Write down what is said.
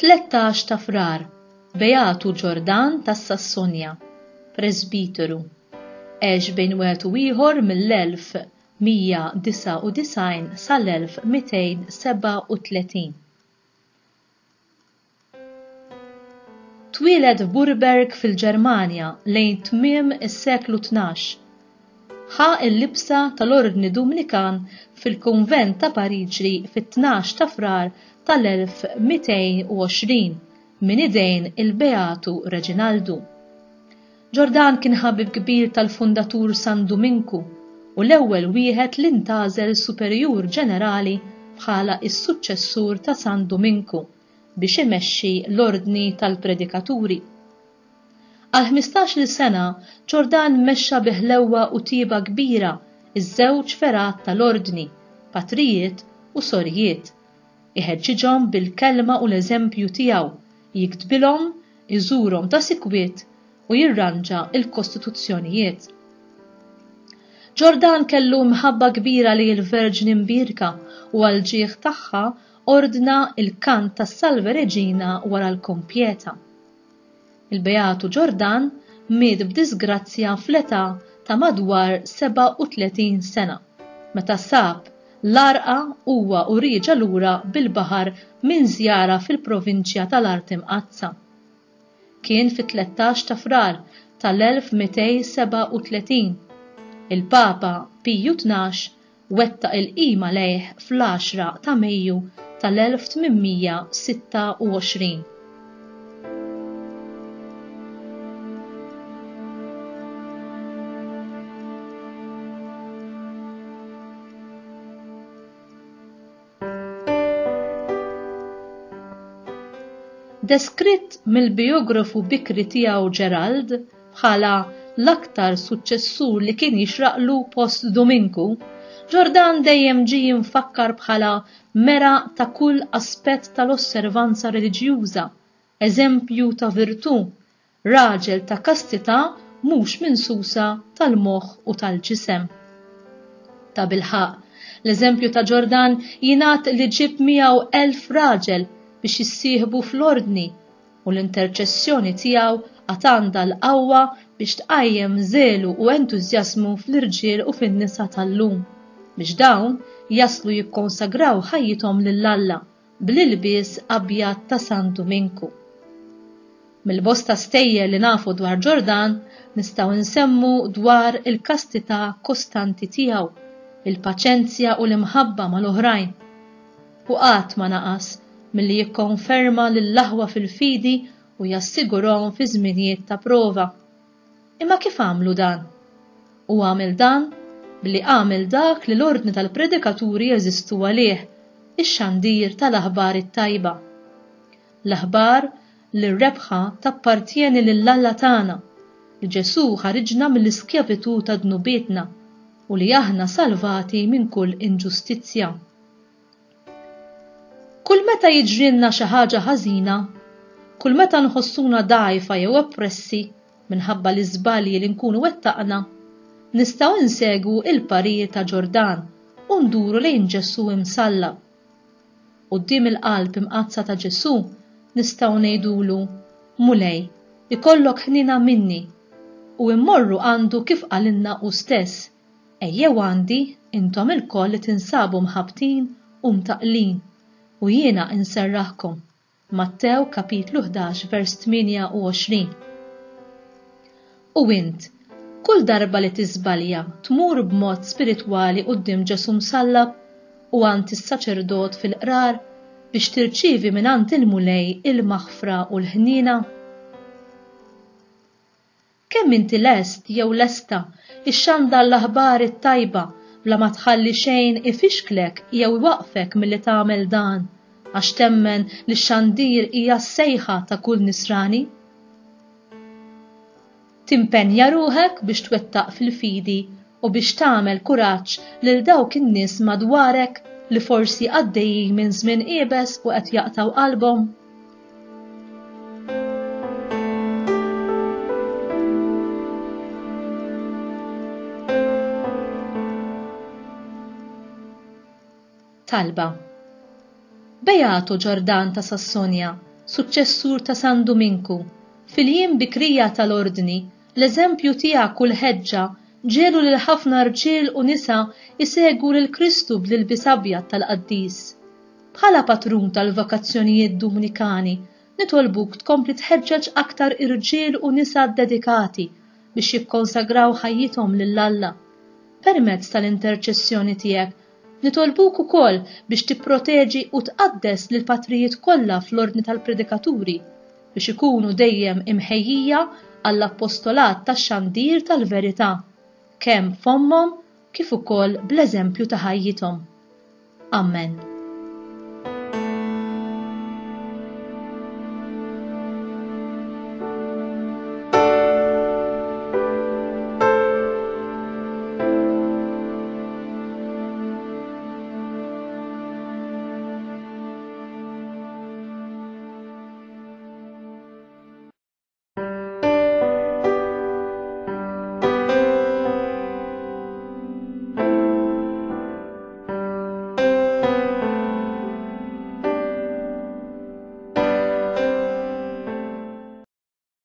13 ta' frar, Beatu Ġordan tas-Sassonja, Presbiteru, għex bejn wieħed u ieħor mill-1199 sal-1237. Twieled f'Burberg fil-Ġermanja lejn tmiem is-seklu 12. Ħa l-libsa tal-Ordni Dominikan fil-Kunvent ta' Pariġi fit-12 ta' frar tal-1220 min idejn il-Beatu Reġinaldu. Ġordan kien ħabib kbir tal-fundatur San Dominku u l-ewwel wieħed li ntażel Superjur Ġenerali bħala s-suċċessur ta' San Dominku biex imexxi l-ordni tal-predikaturi. Għal 15-il sena Ġordan mexxa biħlewwa u tieba kbira iż-żewġ ferat tal-ordni, patrijiet u sorjiet, iħeġġiġhom bil-kelma u l-eżempju tiegħu, jiktbilhom, iżurhom ta' sikwiet u jirranġa il-kostituzzjonijiet. Ġordan kellu mħabba kbira li l-Verġin imbirka u għal ġieħ tagħha ordna il-kant tas-Salve Reġina wara l-kompjeta. Il-Beatu Ġordan miet b'disgrazzja fl-età ta' madwar 37 sena, meta sab l-arqa huwa u rieġa lura bil-baħar minn żjara fil-provinċja tal-Art Imqazza. Kien fit-13 ta' frar tal-1237. Il-Papa Piju XII wettaq il-qima lejh fl-10 ta' Mejju tal-1826. Deskritt mill-biografu bikri tiegħu Gerald bħala l-aktar suċċessur li kien jixraqlu post Dominku, Ġordan dejjem ġie mfakkar bħala mera ta' kull aspett tal-osservanza reliġjuża, eżempju ta' virtù, raġel ta' kastità mhux minsusa tal-moħħ u tal-ġisem. Ta' bilħaq, l-eżempju ta' Ġordan jingħad li ġib miegħu 1000 raġel biex jissieħbu fl-ordni u l-interċessjoni tiegħu għad għandha l-qawwa biex tqajjem żelu u entużjażmu fl-irġiel u fin-nisa tal-lum biex dawn jaslu jikkonsagraw ħajjithom lill-Alla bl-ilbies abjad ta' San Dominku. Mill-bosta stejjer li nafu dwar Ġordan nistgħu nsemmu dwar il-kastità kostanti tiegħu, il-paċenzja u l-imħabba mal-oħrajn u qatt ma naqas milli jikkonferma lill-aħwa fil-fidi u jassigurhom fi żminijiet ta' prova. Imma kif għamlu dan? U għamel dan billi għamel dak li l-ordni tal-predikaturi jeżistu għalih, ix-xandir tal-aħbar it-tajba. L-aħbar li r-rebħa tappartjeni lill-Alla tagħna, li Ġesu ħariġna mill-iskjavitu ta' dnubietna u li aħna salvati minn kull inġustizzja. Kull meta jiġrilna xi ħaġa ħażina, kull meta nħossuna dgħajfa jew oppressi minħabba l-iżbalji li nkunu wettaqna, nistgħu insegwu il-parir ta' Ġordan u nduru lejn Ġesu imsallab. Quddiem il-qalb imqazza ta' Ġesu nistgħu ngħidulu: Mulej, ikollok ħnina minni u immorru għandu kif qalilna hu stess, ejjew għandi intom ilkoll li tinsabu mħabtin u mtaqlin u jiena inserraħkom. Mattew kapitlu 11 vers 28. U int, kull darba li tiżbalja tmur b'mod spiritwali quddiem Ġesu msallab u għand is-saċerdot fil-qrar biex tirċievi mingħand il-mulej il-maħfra u l-ħniena? Kemm inti lest jew lesta ixxandar l-aħbar it-tajba bla ma tħalli xejn ifixklek jew iwaqfek milli tagħmel dan għax temmen li x-xandir hija s-sejħa ta' kull nisrani? Timpenja ruħek biex twettaq fil-fidi u biex tagħmel kuraġġ lil dawk in-nies madwarek li forsi għaddejjin minn żmien qiebes u qed jaqtaw qalbhom? Talba. Beatu Ġordan ta' Sassonja, suċċessur ta' San Dominku, fil-jiem bikrija tal-ordni, l-eżempju tiegħek u l-ħeġġa ġelu lil ħafna rġiel u nisa isegwu lil Kristu bl-ilbis abjad tal-qaddis. Bħala patrun tal-vakazzjonijiet Dominikani, nitolbuk tkompli tħeġġeġ aktar irġiel u nisa dedikati biex jikkonsagraw ħajjithom lill-Alla. Permezz tal-interċessjoni tiegħek nitolbuk ukoll biex tipproteġi u tqaddes lil patrijiet kollha fl-ordni tal-predikaturi biex ikunu dejjem imħejjija għall-appostolat tax-xandir tal-verità, kemm f'ommhom kif ukoll bl-eżempju ta' ħajjithom. Amen.